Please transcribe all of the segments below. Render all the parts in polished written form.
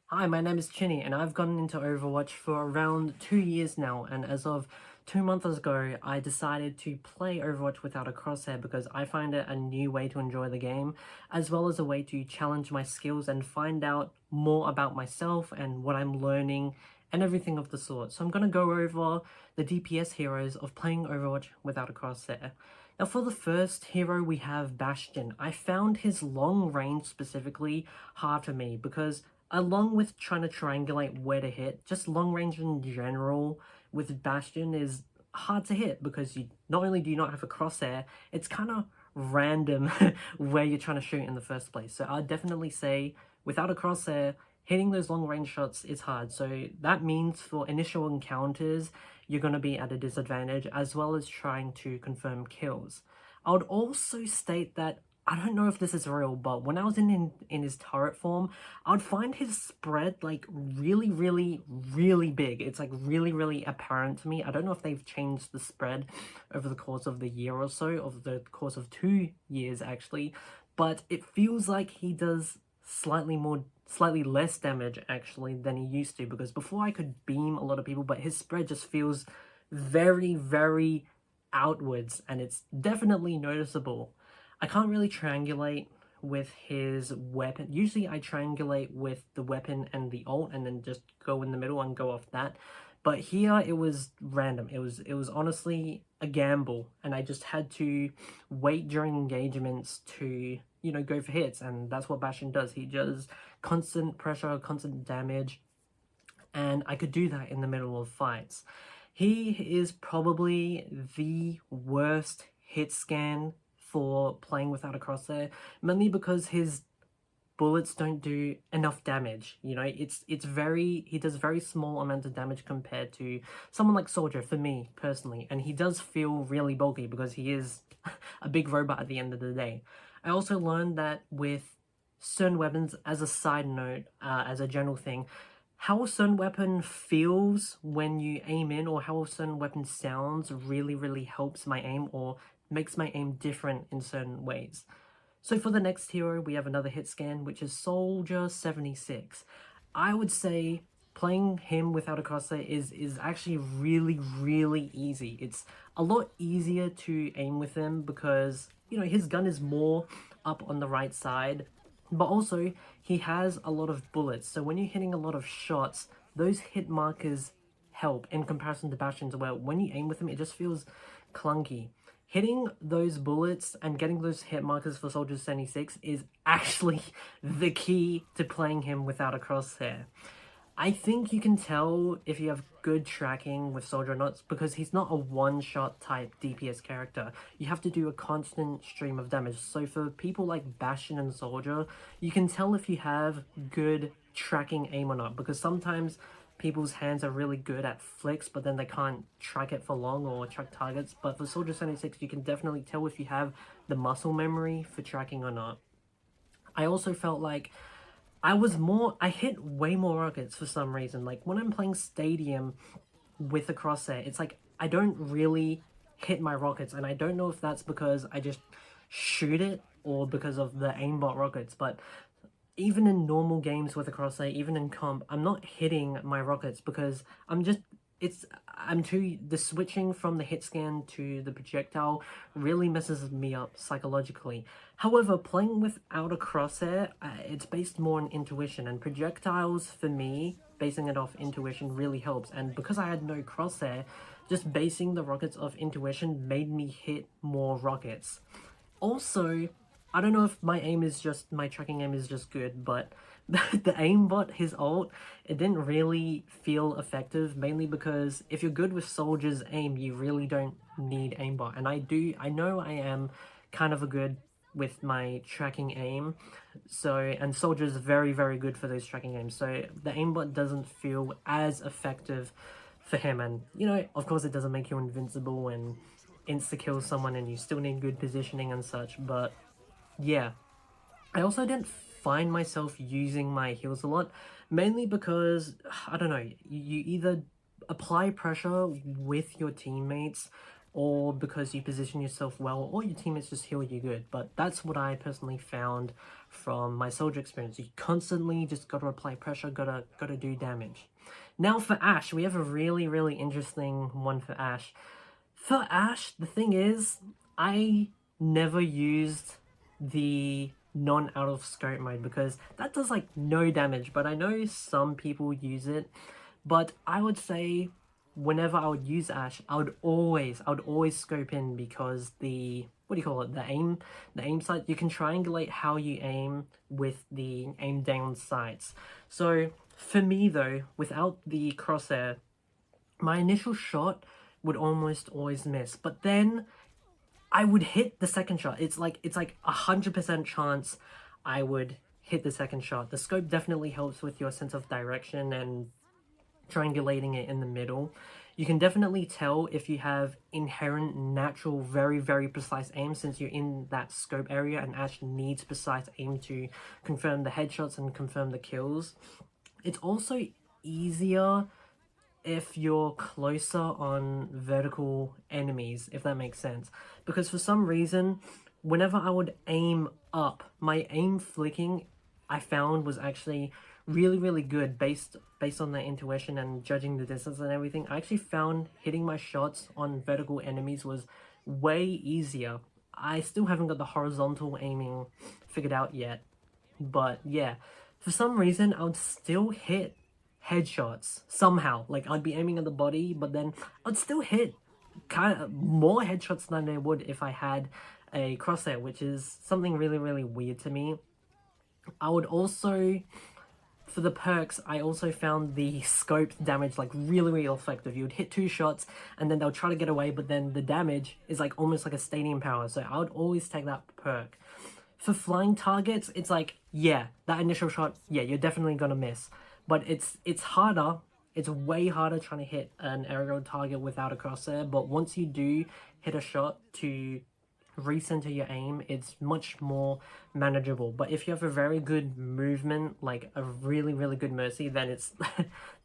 Hi, my name is Chinny, and I've gotten into Overwatch for around 2 years now, and as of 2 months ago, I decided to play Overwatch without a crosshair because I find it a new way to enjoy the game, as well as a way to challenge my skills and find out more about myself and what I'm learning and everything of the sort. So I'm going to go over the DPS heroes of playing Overwatch without a crosshair. Now for the first hero we have Bastion. I found his long range specifically hard for me because along with trying to triangulate where to hit, just long range in general with Bastion is hard to hit because you not only do you not have a crosshair, it's kind of random where you're trying to shoot in the first place. So I'd definitely say without a crosshair, hitting those long range shots is hard. So that means for initial encounters, you're going to be at a disadvantage as well as trying to confirm kills. I would also state that I don't know if this is real, but when I was in his turret form, I would find his spread like really big. It's like really apparent to me. I don't know if they've changed the spread over the course of the year or so, over the course of 2 years actually, but it feels like he does slightly less damage actually than he used to, because before I could beam a lot of people, but his spread just feels very outwards, and it's definitely noticeable. I can't really triangulate with his weapon. Usually I triangulate with the weapon and the ult and then just go in the middle and go off that. But here it was random. It was honestly a gamble, and I just had to wait during engagements to, go for hits, and that's what Bastion does. He does constant pressure, constant damage, and I could do that in the middle of fights. He is probably the worst hit scan for playing without a crosshair, mainly because his bullets don't do enough damage. He does very small amount of damage compared to someone like Soldier for me personally, and he does feel really bulky because he is a big robot at the end of the day. I also learned that with certain weapons, as a side note, as a general thing, how a certain weapon feels when you aim in, or how a certain weapon sounds, really helps my aim or makes my aim different in certain ways. So for the next hero, we have another hit scan, which is Soldier 76. I would say playing him without a crosshair is actually really easy. It's a lot easier to aim with him because, his gun is more up on the right side, but also he has a lot of bullets. So when you're hitting a lot of shots, those hit markers help in comparison to Bastion's, where when you aim with him, it just feels clunky. Hitting those bullets and getting those hit markers for Soldier 76 is actually the key to playing him without a crosshair. I think you can tell if you have good tracking with Soldier or not, because he's not a one-shot type DPS character. You have to do a constant stream of damage. So for people like Bastion and Soldier, you can tell if you have good tracking aim or not, because sometimes people's hands are really good at flicks, but then they can't track it for long or track targets. But for Soldier 76, you can definitely tell if you have the muscle memory for tracking or not. I also felt like I hit way more rockets for some reason. Like when I'm playing Stadium with a crosshair, it's like I don't really hit my rockets, and I don't know if that's because I just shoot it or because of the aimbot rockets, but even in normal games with a crosshair, even in comp, I'm not hitting my rockets because the switching from the hit scan to the projectile really messes me up psychologically. However, playing without a crosshair, it's based more on intuition, and projectiles for me, basing it off intuition really helps. And because I had no crosshair, just basing the rockets off intuition made me hit more rockets. Also, I don't know if my tracking aim is just good, but the aimbot, his ult, it didn't really feel effective, mainly because if you're good with Soldier's aim, you really don't need aimbot. And I know I am kind of a good with my tracking aim, and Soldier's very good for those tracking aims, so the aimbot doesn't feel as effective for him. And of course it doesn't make you invincible and insta-kill someone, and you still need good positioning and such, but yeah. I also didn't find myself using my heals a lot, mainly because, I don't know, you either apply pressure with your teammates or because you position yourself well, or your teammates just heal you good. But that's what I personally found from my soldier experience. You constantly just gotta apply pressure, gotta do damage. Now for Ashe, we have a really interesting one for Ashe. For Ashe, the thing is, I never used the non out of scope mode because that does like no damage, but I know some people use it. But I would say whenever I would use Ashe, I would always scope in because the, what do you call it, the aim sight, you can triangulate how you aim with the aim down sights. So for me though, without the crosshair, my initial shot would almost always miss, but then I would hit the second shot. It's like 100% chance I would hit the second shot. The scope definitely helps with your sense of direction and triangulating it in the middle. You can definitely tell if you have inherent, natural, very precise aim, since you're in that scope area and Ashe needs precise aim to confirm the headshots and confirm the kills. It's also easier if you're closer on vertical enemies, if that makes sense. Because for some reason, whenever I would aim up, my aim flicking, I found, was actually really good based on the intuition and judging the distance and everything. I actually found hitting my shots on vertical enemies was way easier. I still haven't got the horizontal aiming figured out yet, but yeah, for some reason I would still hit headshots somehow. Like, I'd be aiming at the body, but then I'd still hit kind of more headshots than I would if I had a crosshair, which is something really weird to me. I would also, for the perks, I also found the scoped damage like really effective. You would hit 2 shots and then they'll try to get away, but then the damage is like almost like a stadium power, so I would always take that perk. For flying targets, it's like, yeah, that initial shot, yeah, you're definitely gonna miss. But it's harder, it's way harder trying to hit an aerial target without a crosshair, but once you do hit a shot to recenter your aim, it's much more manageable. But if you have a very good movement, like a really good mercy, then it's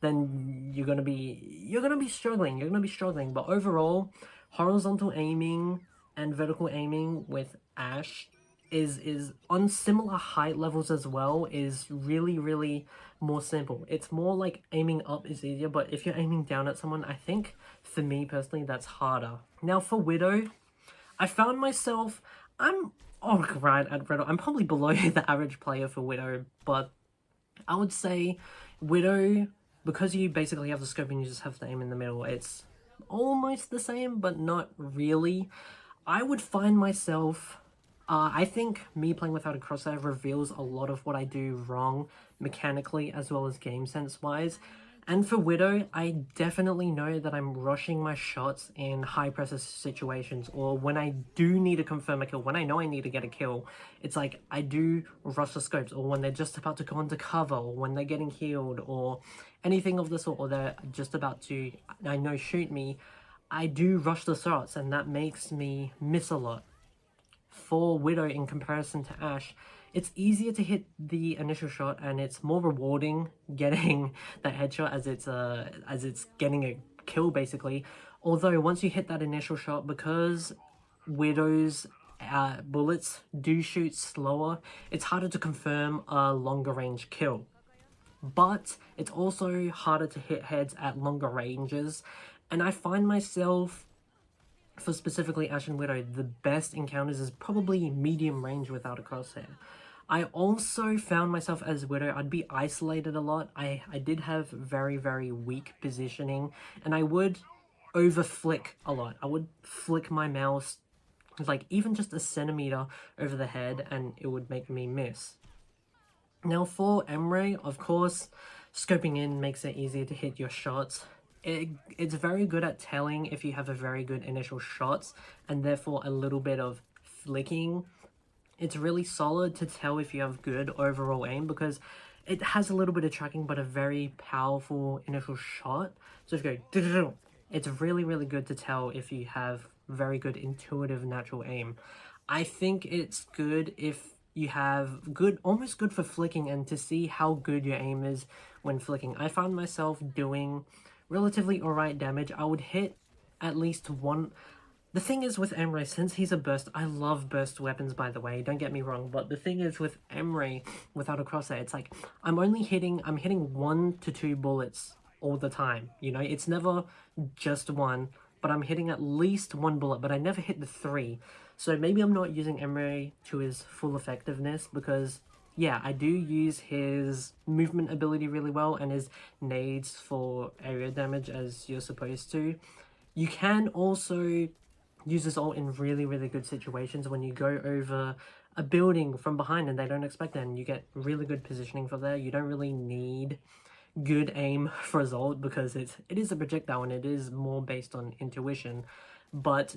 then you're gonna be struggling. But overall, horizontal aiming and vertical aiming with Ashe is on similar height levels as well, is really more simple. It's more like aiming up is easier, but if you're aiming down at someone, I think for me personally that's harder. Now for Widow, I found myself, I'm alright at Widow. I'm probably below the average player for Widow, but I would say Widow, because you basically have the scope and you just have to aim in the middle, it's almost the same, but not really. I would find myself, I think me playing without a crosshair reveals a lot of what I do wrong mechanically as well as game sense wise. And for Widow, I definitely know that I'm rushing my shots in high pressure situations, or when I do need to confirm a kill, when I know I need to get a kill, it's like I do rush the scopes, or when they're just about to go into cover, or when they're getting healed, or anything of the sort, or they're just about to, I know, shoot me. I do rush the shots, and that makes me miss a lot. For Widow, in comparison to Ashe, it's easier to hit the initial shot and it's more rewarding getting that headshot as it's getting a kill basically. Although once you hit that initial shot, because Widow's bullets do shoot slower, it's harder to confirm a longer range kill. But it's also harder to hit heads at longer ranges, and I find myself, for specifically Ashe and Widow, the best encounters is probably medium range without a crosshair. I also found myself as Widow, I'd be isolated a lot. I did have very weak positioning, and I would over flick a lot. I would flick my mouse like even just a centimeter over the head and it would make me miss. Now for Emre, of course, scoping in makes it easier to hit your shots. It's very good at telling if you have a very good initial shots and therefore a little bit of flicking. It's really solid to tell if you have good overall aim because it has a little bit of tracking but a very powerful initial shot. So if you go, it's really good to tell if you have very good intuitive natural aim. I think it's good if you have good, almost good for flicking, and to see how good your aim is when flicking. I found myself doing relatively alright damage. I would hit at least one, The thing is with Emre, since he's a burst, I love burst weapons, by the way, don't get me wrong, but the thing is with Emre, without a crosshair, it's like, I'm hitting 1 to 2 bullets all the time, you know? It's never just one, but I'm hitting at least 1 bullet, but I never hit the 3. So maybe I'm not using Emre to his full effectiveness, because yeah, I do use his movement ability really well and his nades for area damage as you're supposed to. You can also use this ult in really, really good situations when you go over a building from behind and they don't expect it, and you get really good positioning for there. You don't really need good aim for his ult because it is a projectile and it is more based on intuition. But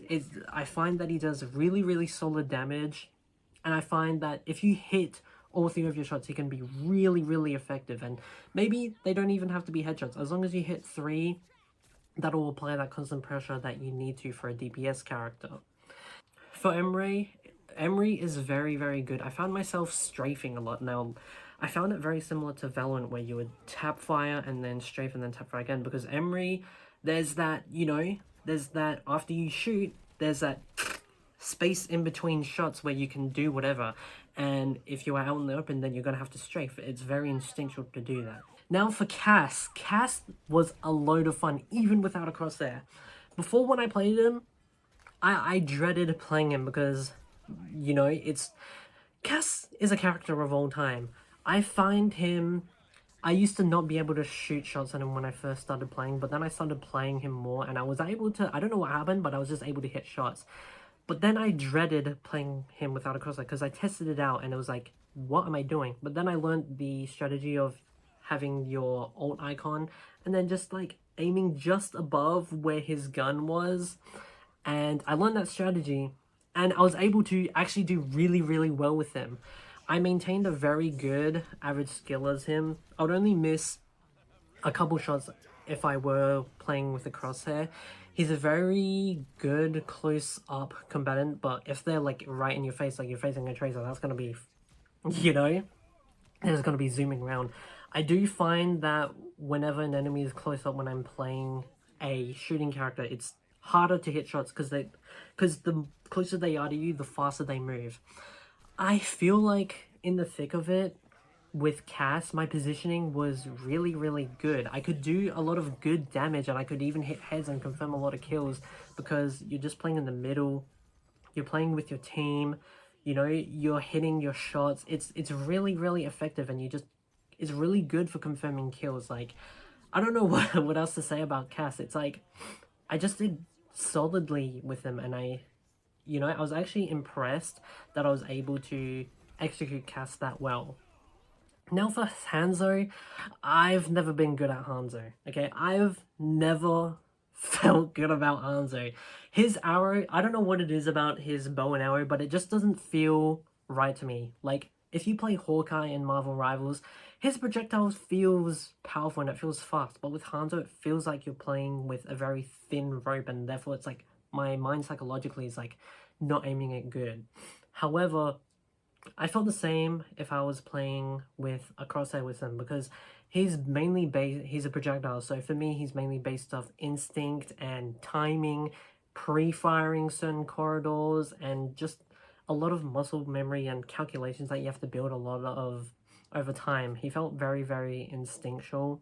I find that he does really, really solid damage, and I find that if you hit all 3 of your shots, he can be really, really effective. And maybe they don't even have to be headshots. As long as you hit 3, that'll apply that constant pressure that you need to for a DPS character. For Emre is very, very good. I found myself strafing a lot now. I found it very similar to Valorant, where you would tap fire and then strafe and then tap fire again, because Emre, there's that, you know, there's that after you shoot, there's that space in between shots where you can do whatever, and if you are out in the open, then you're gonna have to strafe. It's very instinctual to do that. Now for Cass. Cass was a load of fun, even without a crosshair. Before, when I played him, I dreaded playing him because, you know, Cass is a character of all time. I find him... I used to not be able to shoot shots at him when I first started playing, but then I started playing him more, and I was able to... I don't know what happened, but I was just able to hit shots. But then I dreaded playing him without a crosshair, because I tested it out, and it was like, what am I doing? But then I learned the strategy of having your ult icon, and then just, like, aiming just above where his gun was. And I learned that strategy, and I was able to actually do really, really well with him. I maintained a very good average skill as him. I would only miss a couple shots if I were playing with a crosshair. He's a very good close-up combatant, but if they're, like, right in your face, like you're facing a tracer, that's gonna be, you know, it's gonna be zooming around. I do find that whenever an enemy is close up when I'm playing a shooting character, it's harder to hit shots because the closer they are to you, the faster they move. I feel like in the thick of it with Cass, my positioning was really, really good. I could do a lot of good damage, and I could even hit heads and confirm a lot of kills because you're just playing in the middle, you're playing with your team, you know, you're hitting your shots. It's really, really effective, and it's really good for confirming kills. Like, I don't know what else to say about Cass. It's like, I just did solidly with him, and I was actually impressed that I was able to execute Cass that well. Now for Hanzo, I've never been good at Hanzo, okay? I've never felt good about Hanzo. His arrow, I don't know what it is about his bow and arrow, but it just doesn't feel right to me. Like, if you play Hawkeye in Marvel Rivals, his projectile feels powerful and it feels fast, but with Hanzo, it feels like you're playing with a very thin rope, and therefore it's like, my mind psychologically is like, not aiming it good. However, I felt the same if I was playing with a crosshair with him, because he's a projectile, so for me he's mainly based off instinct and timing, pre-firing certain corridors, and just a lot of muscle memory and calculations that you have to build a lot of over time. He felt very, very instinctual.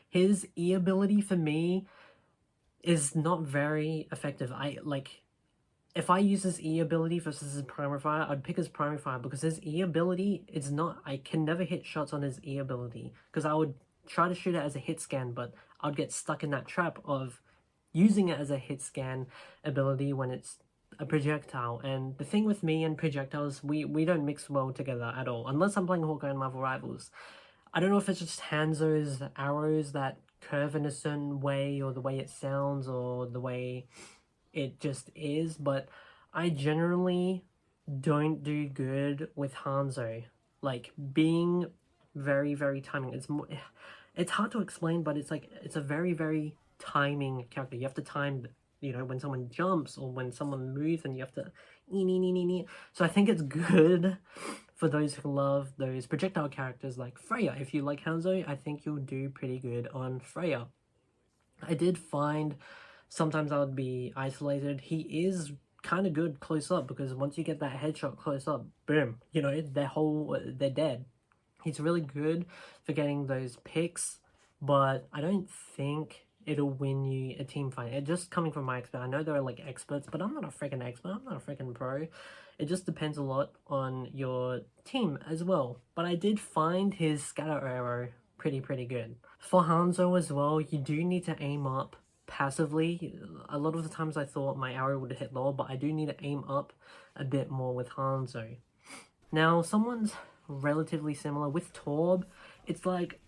His E ability for me is not very effective. If I use his E ability versus his primary fire, I'd pick his primary fire, because his E ability, I can never hit shots on his E ability, because I would try to shoot it as a hit scan, but I'd get stuck in that trap of using it as a hit scan ability when it's a projectile. And the thing with me and projectiles, we don't mix well together at all, unless I'm playing Hawkeye and Marvel Rivals. I don't know if it's just Hanzo's arrows that curve in a certain way, or the way it sounds, or the way it just is, but I generally don't do good with Hanzo. Like, being very, very timing. It's hard to explain, but it's like, it's a very, very timing character. You have to time, you know, when someone jumps or when someone moves, and you have to so I think it's good for those who love those projectile characters like Freya. If you like Hanzo, I think you'll do pretty good on Freya. I did find sometimes I would be isolated. He is kind of good close up because once you get that headshot close up, boom, you know, they're dead. He's really good for getting those picks, but I don't think it'll win you a team fight. It just coming from my expert. I know there are like experts, but I'm not a freaking expert. I'm not a freaking pro. It just depends a lot on your team as well. But I did find his scatter arrow pretty good. For Hanzo as well, you do need to aim up passively. A lot of the times I thought my arrow would hit lower, but I do need to aim up a bit more with Hanzo. Now, someone's relatively similar with Torb. It's like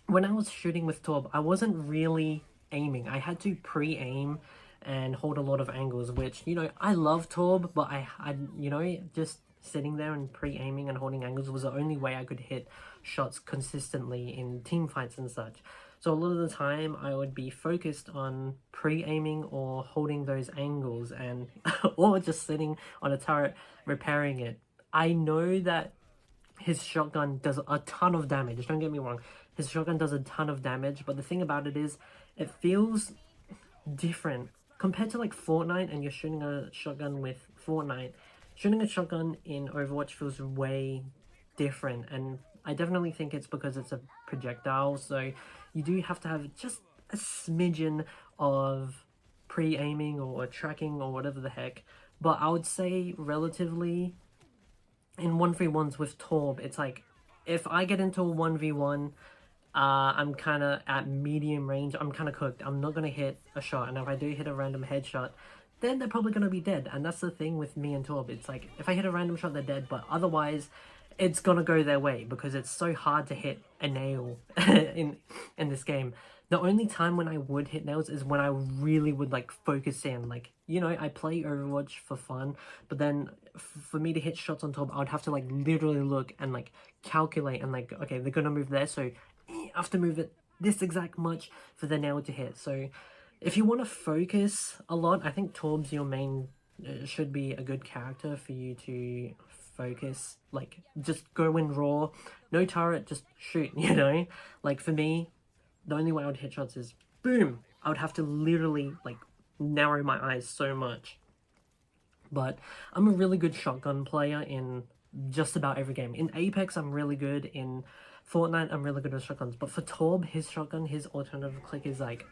when I was shooting with Torb, I wasn't really aiming. I had to pre-aim and hold a lot of angles, which, you know, I love Torb, but I you know, just sitting there and pre-aiming and holding angles was the only way I could hit shots consistently in team fights and such. So a lot of the time I would be focused on pre-aiming or holding those angles and or just sitting on a turret repairing it. I know that his shotgun does a ton of damage, don't get me wrong. His shotgun does a ton of damage, but the thing about it is it feels different compared to like Fortnite, and you're shooting a shotgun with Fortnite. Shooting a shotgun in Overwatch feels way different, and I definitely think it's because it's a projectile, so you do have to have just a smidgen of pre-aiming or tracking or whatever the heck. But I would say relatively in 1v1s with Torb, it's like if I get into a 1v1, I'm kind of at medium range, I'm kind of cooked. I'm not going to hit a shot, and if I do hit a random headshot, then they're probably going to be dead. And that's the thing with me and Torb. It's like if I hit a random shot, they're dead, but otherwise it's going to go their way because it's so hard to hit a nail in this game. The only time when I would hit nails is when I really would like focus in. Like, you know, I play Overwatch for fun, but then for me to hit shots on top, I would have to like literally look and like calculate and like, okay, they're gonna move there, so I have to move it this exact much for the nail to hit. So if you want to focus a lot, I think Torb's your main, should be a good character for you to focus. Like, just go in raw, no turret, just shoot, you know? Like, for me, the only way I would hit shots is boom. I would have to literally like narrow my eyes so much. But I'm a really good shotgun player in just about every game. In Apex, I'm really good. In Fortnite, I'm really good with shotguns. But for Torb, his shotgun, his alternative click is like,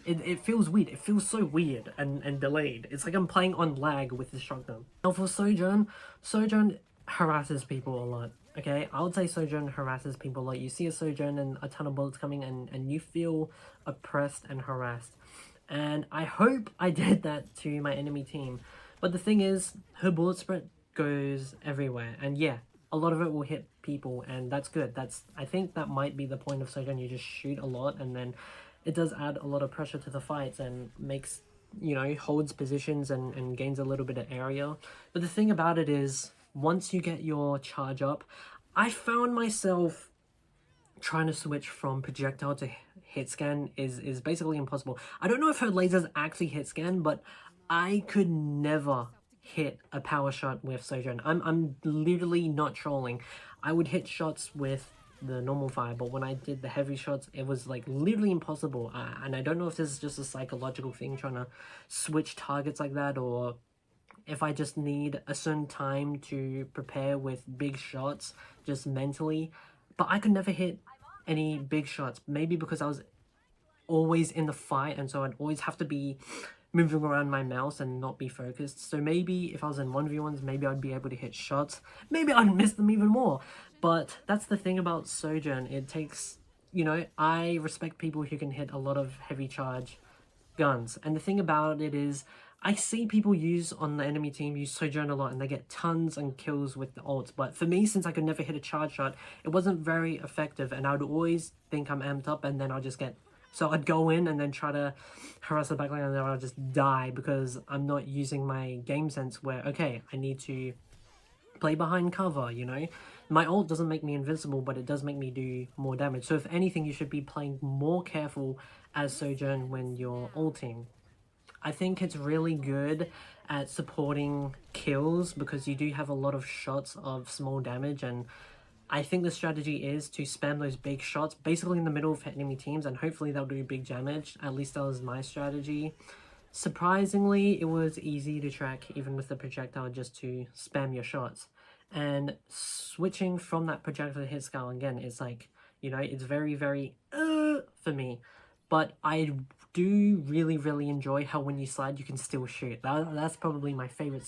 it feels weird. It feels so weird and delayed. It's like I'm playing on lag with the shotgun. Now for Sojourn harasses people a lot. Okay, I would say Sojourn harasses people. Like, you see a Sojourn and a ton of bullets coming and you feel oppressed and harassed. And I hope I did that to my enemy team. But the thing is, her bullet spread goes everywhere. And yeah, a lot of it will hit people, and that's good. I think that might be the point of Sojourn. You just shoot a lot, and then it does add a lot of pressure to the fights and makes, you know, holds positions and gains a little bit of area. But the thing about it is, once you get your charge up, I found myself trying to switch from projectile to hit scan is basically impossible. I don't know if her lasers actually hit scan, but I could never hit a power shot with Sojourn. I'm literally not trolling. I would hit shots with the normal fire, but when I did the heavy shots, it was like literally impossible. And I don't know if this is just a psychological thing, trying to switch targets like that, or if I just need a certain time to prepare with big shots just mentally. But I could never hit any big shots, maybe because I was always in the fight, and so I'd always have to be moving around my mouse and not be focused. So maybe if I was in 1v1s, maybe I'd be able to hit shots. Maybe I'd miss them even more. But that's the thing about Sojourn. It takes, you know, I respect people who can hit a lot of heavy charge guns. And the thing about it is, I see people on the enemy team use Sojourn a lot, and they get tons and kills with the ults. But for me, since I could never hit a charge shot, it wasn't very effective, and I would always think I'm amped up, and then I'll just get... So I'd go in and then try to harass the backline, and then I'll just die because I'm not using my game sense where, okay, I need to play behind cover, you know? My ult doesn't make me invincible, but it does make me do more damage. So if anything, you should be playing more careful as Sojourn when you're ulting. I think it's really good at supporting kills because you do have a lot of shots of small damage, and I think the strategy is to spam those big shots basically in the middle of enemy teams, and hopefully they'll do big damage. At least that was my strategy. Surprisingly, it was easy to track even with the projectile, just to spam your shots. And switching from that projectile to hit scale again is like, you know, it's very, very for me. But I do really enjoy how when you slide you can still shoot. That's probably my favorite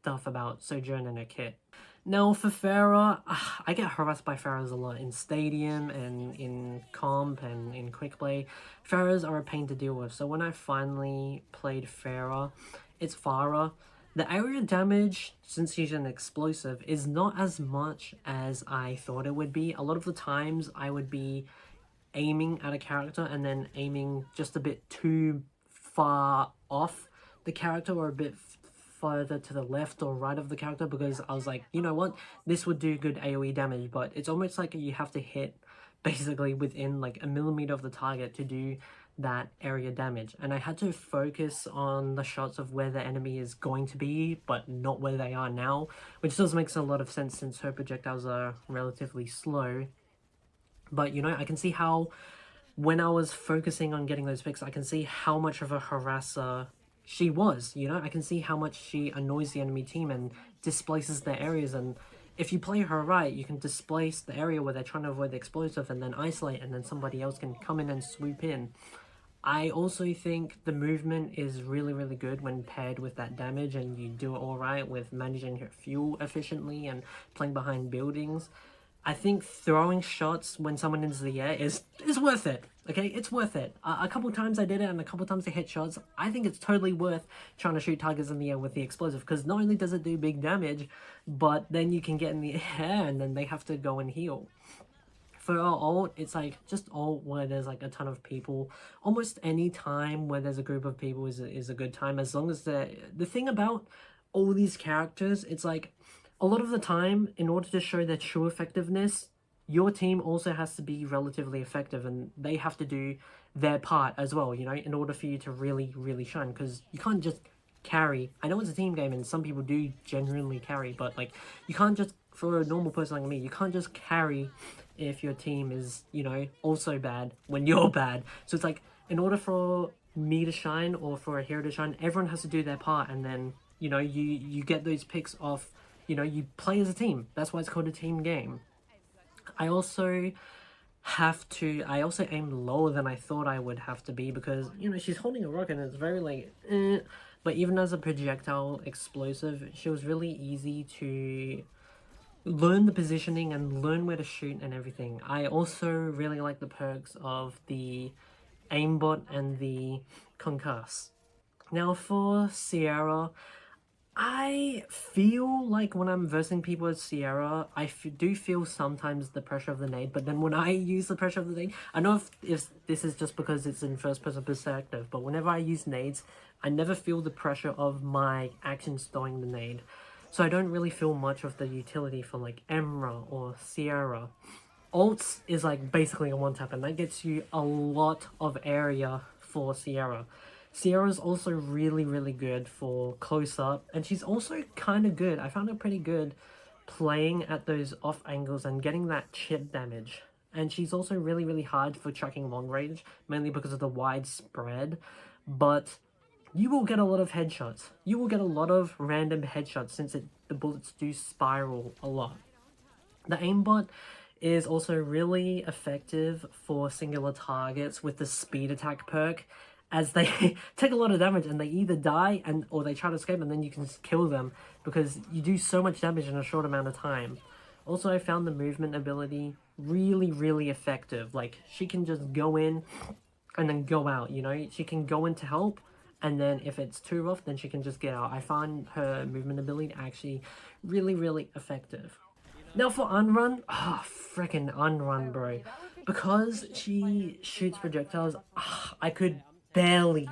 stuff about Sojourn and her kit. Now for Pharah, I get harassed by Pharahs a lot in Stadium and in Comp and in Quick Play. Pharahs are a pain to deal with, so when I finally played Pharah, it's Pharah. The area damage, since she's an explosive, is not as much as I thought it would be. A lot of the times I would be aiming at a character and then aiming just a bit too far off the character, or a bit further to the left or right of the character, because I was like, you know what, this would do good AoE damage, but it's almost like you have to hit basically within like a millimeter of the target to do that area damage. And I had to focus on the shots of where the enemy is going to be, but not where they are now, which does make a lot of sense since her projectiles are relatively slow. But you know, I can see how when I was focusing on getting those picks, I can see how much of a harasser she was, you know? I can see how much she annoys the enemy team and displaces their areas, and if you play her right, you can displace the area where they're trying to avoid the explosive and then isolate, and then somebody else can come in and swoop in. I also think the movement is really good when paired with that damage, and you do it all right with managing your fuel efficiently and playing behind buildings. I think throwing shots when someone is in the air is worth it. Okay, it's worth it. A couple times I did it, and a couple times I hit shots. I think it's totally worth trying to shoot targets in the air with the explosive, because not only does it do big damage, but then you can get in the air and then they have to go and heal. For our ult, it's like just ult where there's like a ton of people. Almost any time where there's a group of people is a good time, as long as the thing about all these characters, it's like a lot of the time, in order to show their true effectiveness, your team also has to be relatively effective, and they have to do their part as well, you know, in order for you to really shine, because you can't just carry. I know it's a team game and some people do genuinely carry, but like, you can't just, for a normal person like me, you can't just carry if your team is, you know, also bad when you're bad. So it's like, in order for me to shine or for a hero to shine, everyone has to do their part, and then, you know, you get those picks off. You know, you play as a team. That's why it's called a team game. I also aim lower than I thought I would have to be, because, you know, she's holding a rocket and it's very like, But even as a projectile explosive, she was really easy to learn the positioning and learn where to shoot and everything. I also really like the perks of the aimbot and the concuss. Now for Sierra, I feel like when I'm versing people with Sierra, I do feel sometimes the pressure of the nade, but then when I use the pressure of the nade, I know if this is just because it's in first person perspective, but whenever I use nades, I never feel the pressure of my actions throwing the nade. So I don't really feel much of the utility for like Emra or Sierra. Ults is like basically a one tap, and that gets you a lot of area for Sierra. Sierra's also really good for close up, and she's also kind of good. I found her pretty good playing at those off angles and getting that chip damage. And she's also really hard for tracking long range, mainly because of the wide spread. But you will get a lot of headshots. You will get a lot of random headshots since the bullets do spiral a lot. The aimbot is also really effective for singular targets with the speed attack perk, as they take a lot of damage and they either die or they try to escape, and then you can just kill them because you do so much damage in a short amount of time. Also, I found the movement ability really effective. Like, she can just go in and then go out, you know? She can go in to help, and then if it's too rough, then she can just get out. I find her movement ability actually really effective. Now for Unrun, freaking Unrun, bro. Because she shoots projectiles, I could barely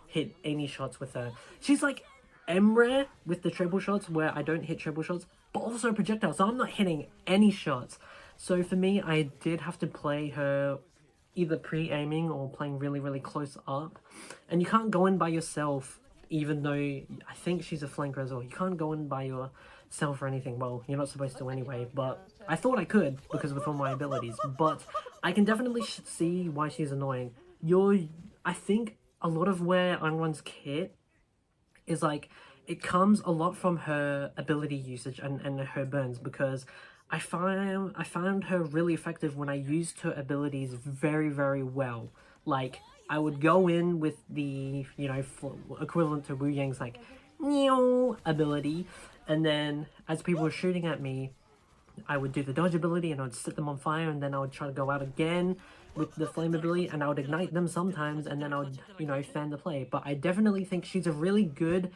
hit any shots with her. She's like Emre with the treble shots, where I don't hit treble shots, but also projectiles, so I'm not hitting any shots. So for me, I did have to play her either pre-aiming or playing really close up. And you can't go in by yourself, even though I think she's a flanker as well. You can't go in by sell for anything. Well, you're not supposed to anyway, but I thought I could because with all my abilities. But I can definitely see why she's annoying. I think a lot of where Unrun's kit is like, it comes a lot from her ability usage and her burns, because I found her really effective when I used her abilities very, very well. Like, I would go in with the, you know, equivalent to Wu Yang's like Meow ability, and then as people were shooting at me, I would do the dodge ability and I would set them on fire, and then I would try to go out again with the flame ability, and I would ignite them sometimes, and then I would, you know, fan the play. But I definitely think she's a really good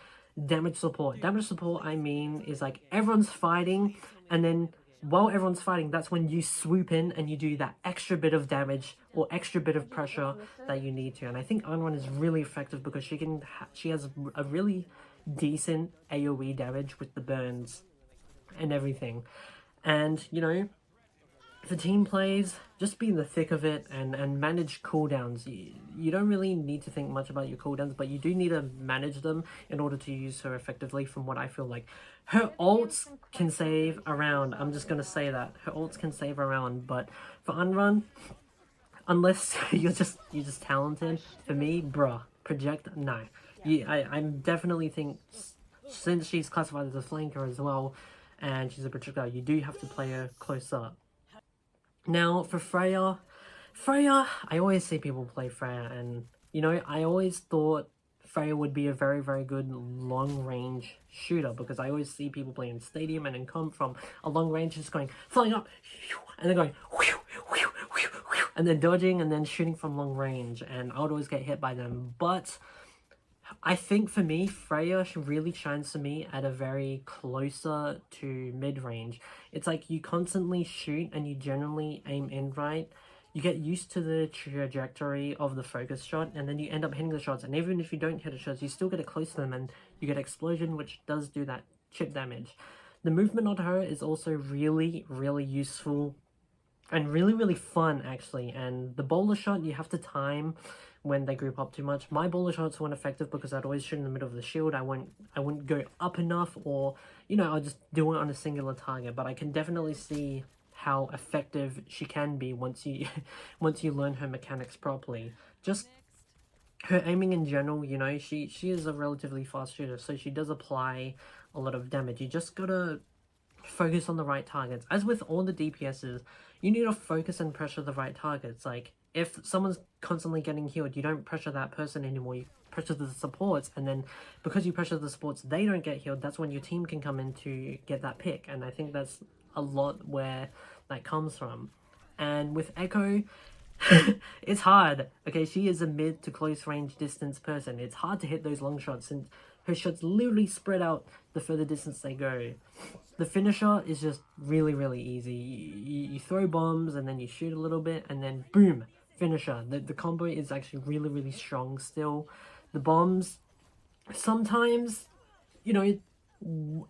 damage support. Damage support, I mean, is like everyone's fighting, and then while everyone's fighting, that's when you swoop in and you do that extra bit of damage or extra bit of pressure that you need to. And I think Anwan is really effective because she has a really decent AoE damage with the burns and everything. And, you know, for team plays, just be in the thick of it and manage cooldowns. You don't really need to think much about your cooldowns, but you do need to manage them in order to use her effectively, from what I feel like. Her ults can save around. I'm just going to say that. Her ults can save around, but for Unrun, unless you're just talented, for me, bruh, project, no. I definitely think, since she's classified as a flanker as well, and she's a projectile, you do have to play her close up. Now, for Freya, I always see people play Freya, and, you know, I always thought Freya would be a very, very good long-range shooter, because I always see people playing in Stadium and in Comp from a long range, just going, flying up, and then going, and then dodging, and then shooting from long range, and I would always get hit by them. But I think for me, Freya really shines for me at a very closer to mid-range. It's like you constantly shoot and you generally aim in right. You get used to the trajectory of the focus shot, and then you end up hitting the shots. And even if you don't hit the shots, you still get it close to them, and you get explosion, which does do that chip damage. The movement on her is also really, really useful and really, really fun, actually. And the bowler shot, you have to time when they group up too much. My bowler shots weren't effective because I'd always shoot in the middle of the shield. I wouldn't go up enough, or, you know, I'll just do it on a singular target. But I can definitely see how effective she can be once you once you learn her mechanics properly. Just her aiming in general, you know, she is a relatively fast shooter, so she does apply a lot of damage. You just gotta focus on the right targets. As with all the DPSs, you need to focus and pressure the right targets. Like, if someone's constantly getting healed, you don't pressure that person anymore, you pressure the supports, and then because you pressure the supports, they don't get healed, that's when your team can come in to get that pick. And I think that's a lot where that comes from. And with Echo, it's hard. Okay, she is a mid to close range distance person. It's hard to hit those long shots, and her shots literally spread out the further distance they go. The finisher is just really, really easy. You throw bombs, and then you shoot a little bit, and then boom, finisher. The combo is actually really, really strong still. The bombs, sometimes, you know,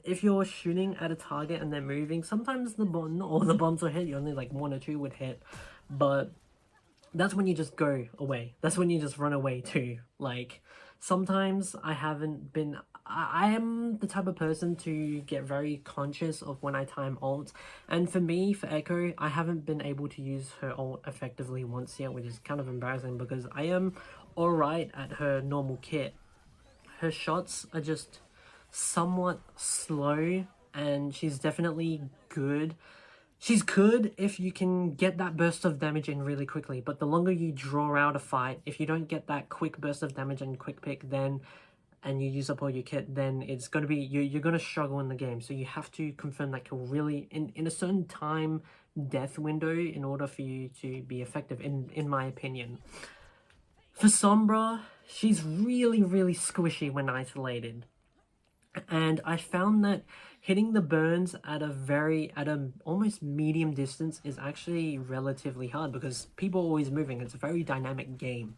if you're shooting at a target and they're moving, sometimes not all the bombs will hit. You only like 1 or 2 would hit, but that's when you just go away. That's when you just run away too. Like, sometimes I am the type of person to get very conscious of when I time ults. And for me, for Echo, I haven't been able to use her ult effectively once yet, which is kind of embarrassing because I am alright at her normal kit. Her shots are just somewhat slow, and she's definitely good. She's good if you can get that burst of damage in really quickly, but the longer you draw out a fight, if you don't get that quick burst of damage and quick pick, then, and you use up all your kit, then it's going to be, you're going to struggle in the game. So you have to confirm that kill really in a certain time death window in order for you to be effective, in my opinion. For Sombra, she's really, really squishy when isolated. And I found that hitting the burns at a almost medium distance is actually relatively hard because people are always moving. It's a very dynamic game.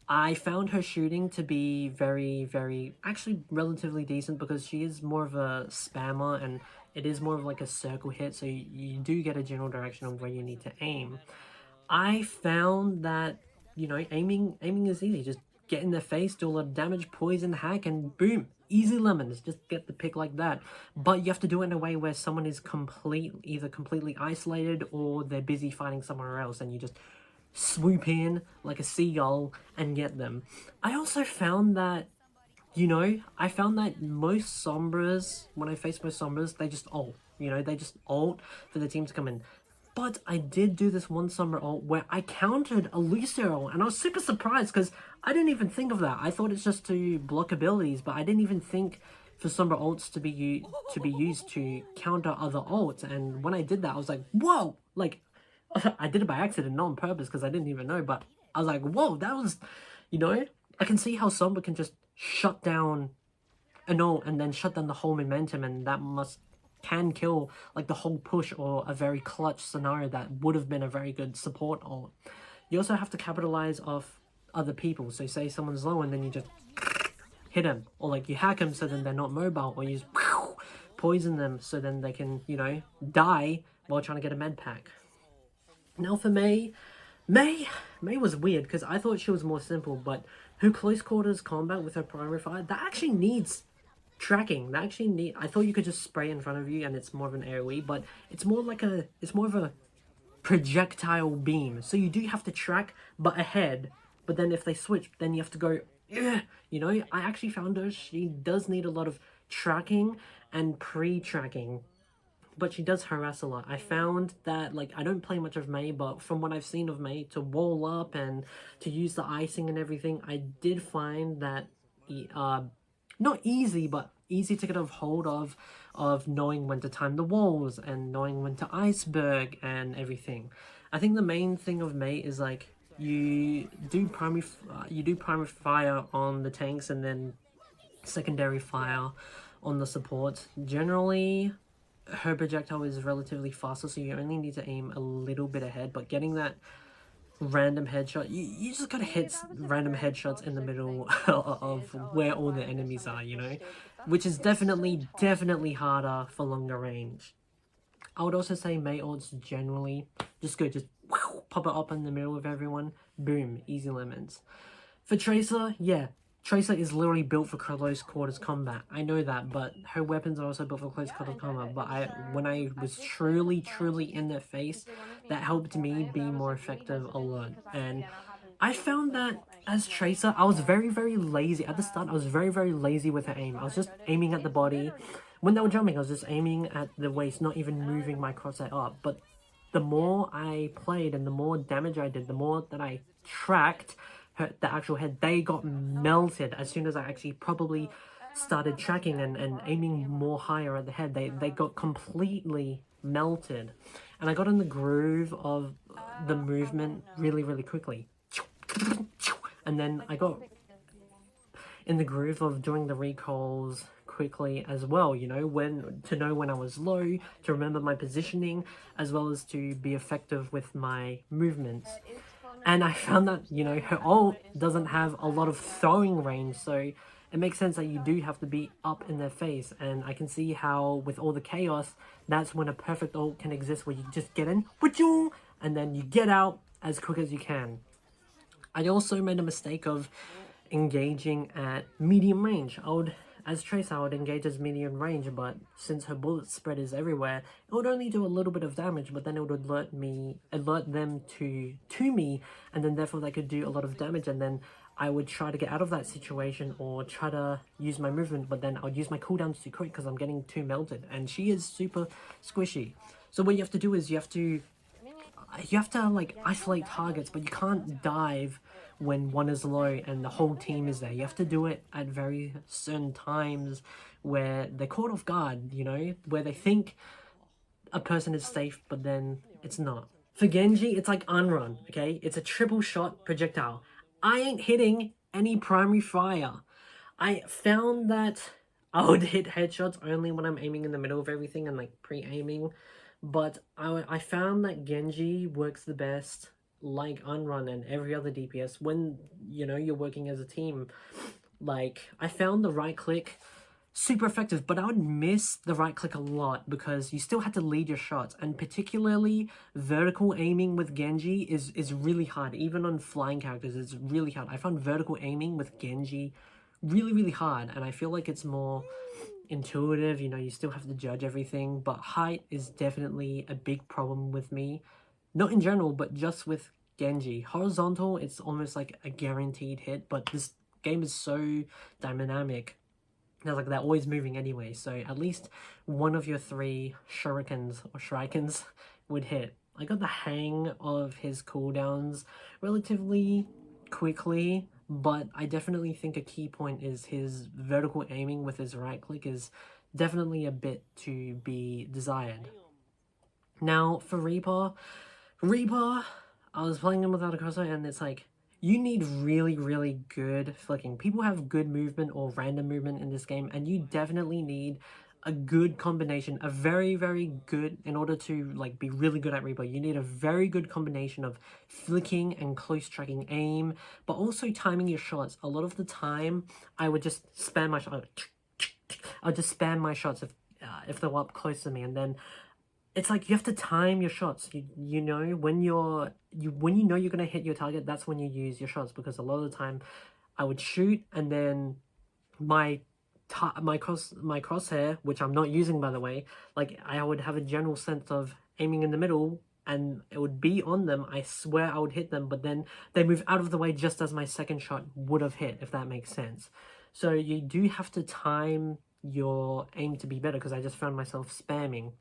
I found her shooting to be very, very, actually relatively decent because she is more of a spammer, and it is more of like a circle hit, so you do get a general direction of where you need to aim. I found that, you know, aiming is easy. Just get in their face, do a lot of damage, poison, hack, and boom, easy lemons, just get the pick like that. But you have to do it in a way where someone is either completely isolated or they're busy fighting somewhere else, and you just swoop in like a seagull and get them. I also found that, I found that most Sombras, when I face most Sombras, they just ult. They just ult for the team to come in. But I did do this one Sombra ult where I countered a Lucio ult, and I was super surprised because I didn't even think of that. I thought it's just to block abilities, but I didn't even think for Sombra ults to be used to counter other ults. And when I did that, I was like, whoa! Like, I did it by accident, not on purpose, because I didn't even know, but I was like, whoa, that was, I can see how Sombra can just shut down an ult and then shut down the whole momentum, and that can kill like the whole push or a very clutch scenario that would have been a very good support ult. You also have to capitalize off other people. So say someone's low and then you just hit them, or like you hack them so then they're not mobile, or you just poison them so then they can, die while trying to get a med pack. Now for May was weird because I thought she was more simple, but her close quarters combat with her primary fire, that actually needs tracking. I thought you could just spray in front of you and it's more of an AoE, but it's more of a projectile beam. So you do have to track, but ahead. But then if they switch, then you have to go, I actually found she does need a lot of tracking and pre-tracking. But she does harass a lot. I found that, like, I don't play much of Mei, but from what I've seen of Mei, to wall up and to use the icing and everything, I did find that, not easy, but easy to get a hold of knowing when to time the walls and knowing when to iceberg and everything. I think the main thing of Mei is, like, you do primary fire on the tanks and then secondary fire on the supports. Generally, her projectile is relatively faster, so you only need to aim a little bit ahead, but getting that random headshot, you just gotta hit random headshots in the middle of where all the enemies are, which is definitely harder for longer range. I would also say Mei ults generally just go, pop it up in the middle of everyone, boom, easy lemons. For Tracer, yeah, Tracer is literally built for close quarters combat. I know that, but her weapons are also built for close quarters combat. But when I was truly in their face, that helped me be more effective a lot. And I found that as Tracer, I was very lazy. At the start, I was very lazy with her aim. I was just aiming at the body. When they were jumping, I was just aiming at the waist, not even moving my crosshair up. But the more I played and the more damage I did, the more that I tracked the actual head, they got melted as soon as I actually probably started tracking and aiming more higher at the head. They got completely melted, and I got in the groove of the movement really quickly, and then I got in the groove of doing the recalls quickly as well, when to know when I was low, to remember my positioning, as well as to be effective with my movements. And I found that, her ult doesn't have a lot of throwing range, so it makes sense that you do have to be up in their face. And I can see how, with all the chaos, that's when a perfect ult can exist, where you just get in, and then you get out as quick as you can. I also made a mistake of engaging at medium range. As Tracer, I would engage as medium range, but since her bullet spread is everywhere, it would only do a little bit of damage, but then it would alert them to me, and then therefore they could do a lot of damage, and then I would try to get out of that situation or try to use my movement, but then I would use my cooldowns too quick because I'm getting too melted, and she is super squishy. So what you have to do is you have to like isolate targets, but you can't dive when one is low and the whole team is there. You have to do it at very certain times where they're caught off guard, where they think a person is safe, but then it's not. For Genji, it's like unrun, okay? It's a triple shot projectile. I ain't hitting any primary fire. I found that I would hit headshots only when I'm aiming in the middle of everything and like pre-aiming, but I found that Genji works the best like Unrun and every other DPS when, you're working as a team. Like, I found the right click super effective, but I would miss the right click a lot because you still had to lead your shots, and particularly vertical aiming with Genji is really hard. Even on flying characters, it's really hard. I found vertical aiming with Genji really hard, and I feel like it's more intuitive. You know, you still have to judge everything, but height is definitely a big problem with me. Not in general, but just with Genji. Horizontal, it's almost like a guaranteed hit, but this game is so dynamic. Like they're always moving anyway, so at least one of your three shurikens or shrikens would hit. I got the hang of his cooldowns relatively quickly, but I definitely think a key point is his vertical aiming with his right click is definitely a bit to be desired. Now for Reaper, I was playing him without a crosshair, and it's like, you need really good flicking. People have good movement or random movement in this game, and you definitely need a good combination, a very good, in order to like be really good at Reaper, you need a very good combination of flicking and close tracking aim, but also timing your shots. A lot of the time, I would just spam my shot. I would just spam my shots if they're up close to me, and then it's like you have to time your shots. You know when when you know you're gonna hit your target, that's when you use your shots, because a lot of the time I would shoot and then my crosshair, which I'm not using by the way, like I would have a general sense of aiming in the middle and it would be on them. I swear I would hit them, but then they move out of the way just as my second shot would have hit, if that makes sense. So you do have to time your aim to be better, because I just found myself spamming.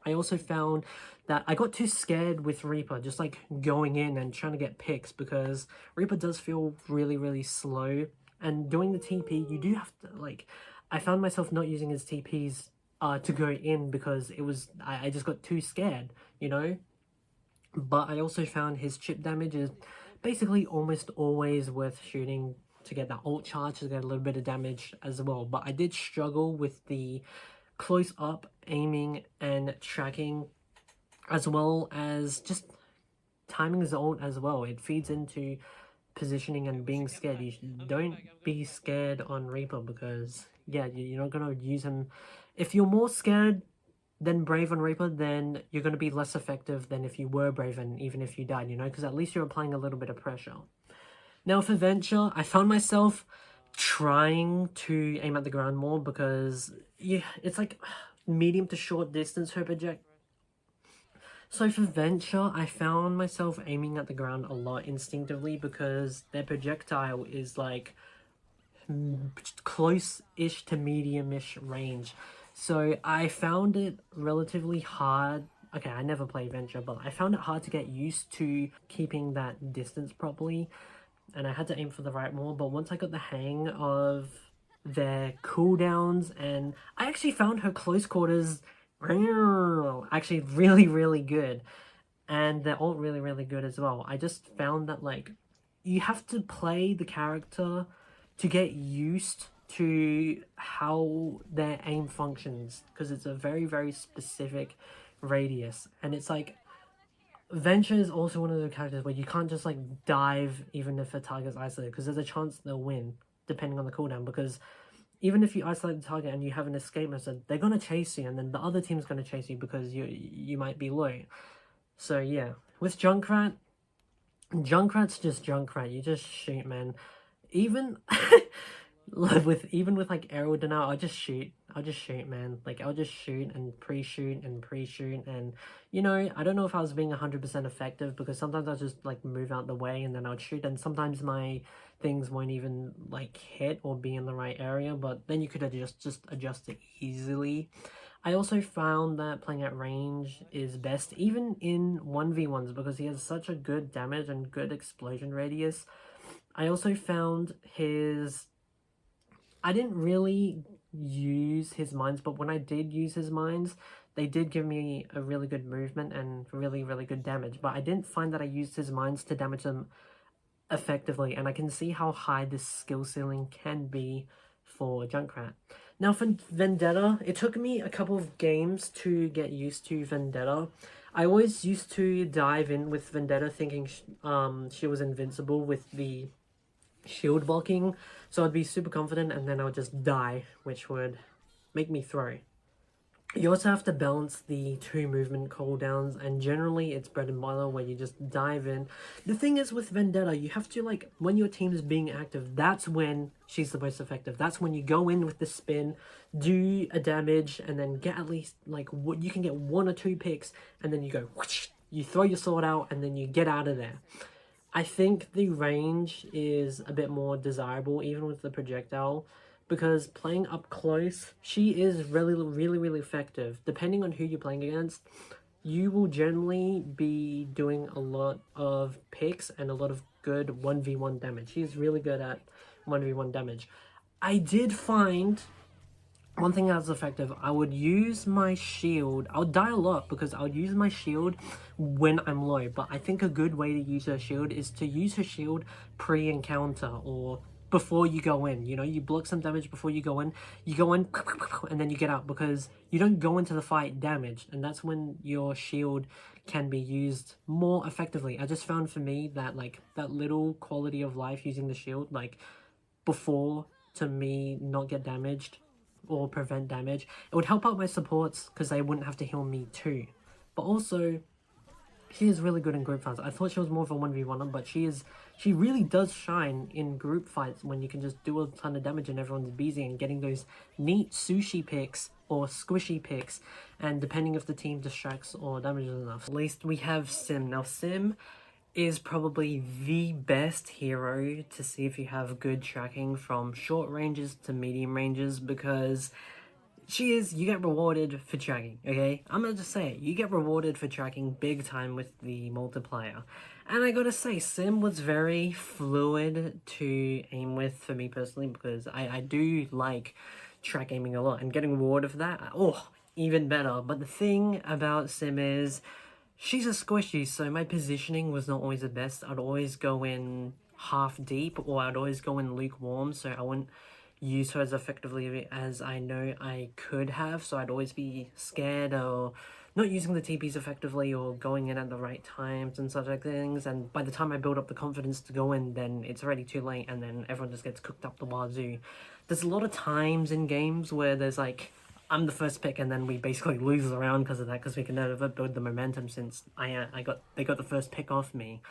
I also found that I got too scared with Reaper, just like going in and trying to get picks, because Reaper does feel really slow. And doing the TP, you do have to, like, I found myself not using his TPs to go in because it was, I just got too scared, you know? But I also found his chip damage is basically almost always worth shooting to get that ult charge, to get a little bit of damage as well. But I did struggle with the close up aiming and tracking, as well as just timing his ult as well. It feeds into positioning and being scared. You don't be scared on Reaper, because yeah, you're not gonna use him. If you're more scared than brave on Reaper, then you're gonna be less effective than if you were brave, and even if you died, you know, because at least you're applying a little bit of pressure. Now for Venture, I found myself trying to aim at the ground more, because yeah, it's like medium to short distance her project. So for Venture, I found myself aiming at the ground a lot instinctively, because their projectile is like close-ish to medium-ish range. So I found it relatively hard. Okay, I never played Venture, but I found it hard to get used to keeping that distance properly, and I had to aim for the right more. But once I got the hang of their cooldowns, and I actually found her close quarters actually really good, and they're all really good as well. I just found that like you have to play the character to get used to how their aim functions, because it's a very specific radius, and it's like Venture is also one of the characters where you can't just like dive even if a target's isolated, because there's a chance they'll win depending on the cooldown, because even if you isolate the target and you have an escape method, they're gonna chase you, and then the other team's gonna chase you because you might be low. So yeah, with Junkrat's just Junkrat. You just shoot, man. Even with like arrow denial, I'll just shoot, man. Like I'll just shoot and pre-shoot, and you know, I don't know if I was being 100% effective, because sometimes I'll just like move out the way and then I'll shoot, and sometimes my things won't even like hit or be in the right area, but then you could just adjust it easily. I also found that playing at range is best, even in 1v1s, because he has such a good damage and good explosion radius. I also found I didn't really use his mines, but when I did use his mines, they did give me a really good movement and really good damage. But I didn't find that I used his mines to damage them effectively, and I can see how high this skill ceiling can be for Junkrat. Now for Vendetta, it took me a couple of games to get used to Vendetta. I always used to dive in with Vendetta thinking she was invincible with the shield blocking, so I'd be super confident and then I would just die, which would make me throw. You also have to balance the two movement cooldowns, and generally it's bread and butter where you just dive in. The thing is with Vendetta, you have to, like, when your team is being active, that's when she's the most effective. That's when you go in with the spin, do a damage, and then get at least, like, what you can get 1 or 2 picks, and then you go whoosh, you throw your sword out, and then you get out of there. I think the range is a bit more desirable, even with the projectile, because playing up close, she is really effective. Depending on who you're playing against, you will generally be doing a lot of picks and a lot of good 1v1 damage. She's really good at 1v1 damage. I did find one thing that's effective. I would use my shield. I would die a lot because I would use my shield when I'm low, but I think a good way to use her shield is to use her shield pre-encounter or before you go in. You know, you block some damage before you go in, and then you get out, because you don't go into the fight damaged, and that's when your shield can be used more effectively. I just found for me that, like, that little quality of life using the shield, like, before, to me, not get damaged or prevent damage, it would help out my supports because they wouldn't have to heal me too. But also, she is really good in group fights. I thought she was more of a 1v1, but she really does shine in group fights when you can just do a ton of damage and everyone's busy, and getting those neat sushi picks or squishy picks, and depending if the team distracts or damages enough. At least we have Sim. Now Sim is probably the best hero to see if you have good tracking from short ranges to medium ranges, because you get rewarded for tracking, okay? I'm gonna just say it, you get rewarded for tracking big time with the multiplier. And I gotta say, Sim was very fluid to aim with for me personally, because I do like track aiming a lot, and getting rewarded for that, oh, even better. But the thing about Sim is, she's a squishy, so my positioning was not always the best. I'd always go in half deep, or I'd always go in lukewarm, so I wouldn't use her as effectively as I know I could have. So I'd always be scared or not using the TPs effectively, or going in at the right times and such like things. And by the time I build up the confidence to go in, then it's already too late, and then everyone just gets cooked up the wazoo. There's a lot of times in games where there's like, I'm the first pick, and then we basically lose the round because of that, because we can never build the momentum since they got the first pick off me.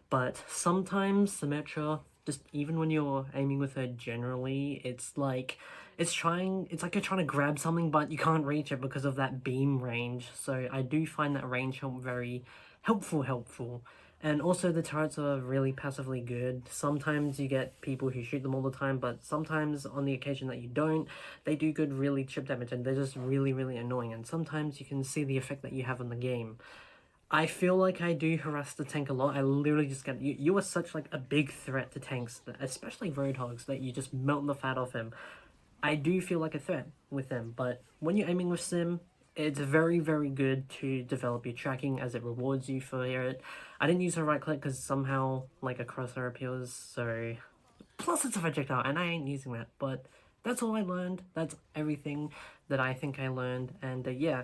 But sometimes Symmetra, just even when you're aiming with her generally, it's like you're trying to grab something but you can't reach it because of that beam range. So I do find that range help very helpful. And also the turrets are really passively good. Sometimes you get people who shoot them all the time, but sometimes on the occasion that you don't, they do good really chip damage, and they're just really annoying. And sometimes you can see the effect that you have on the game. I feel like I do harass the tank a lot. I literally just get... You are such, like, a big threat to tanks, especially Roadhogs, that you just melt the fat off him. I do feel like a threat with them, but when you're aiming with Sim, it's very good to develop your tracking, as it rewards you for it. I didn't use her right click because somehow, like, a crosshair appears, so... Plus it's a projectile, and I ain't using that, but that's all I learned. That's everything that I think I learned, and yeah,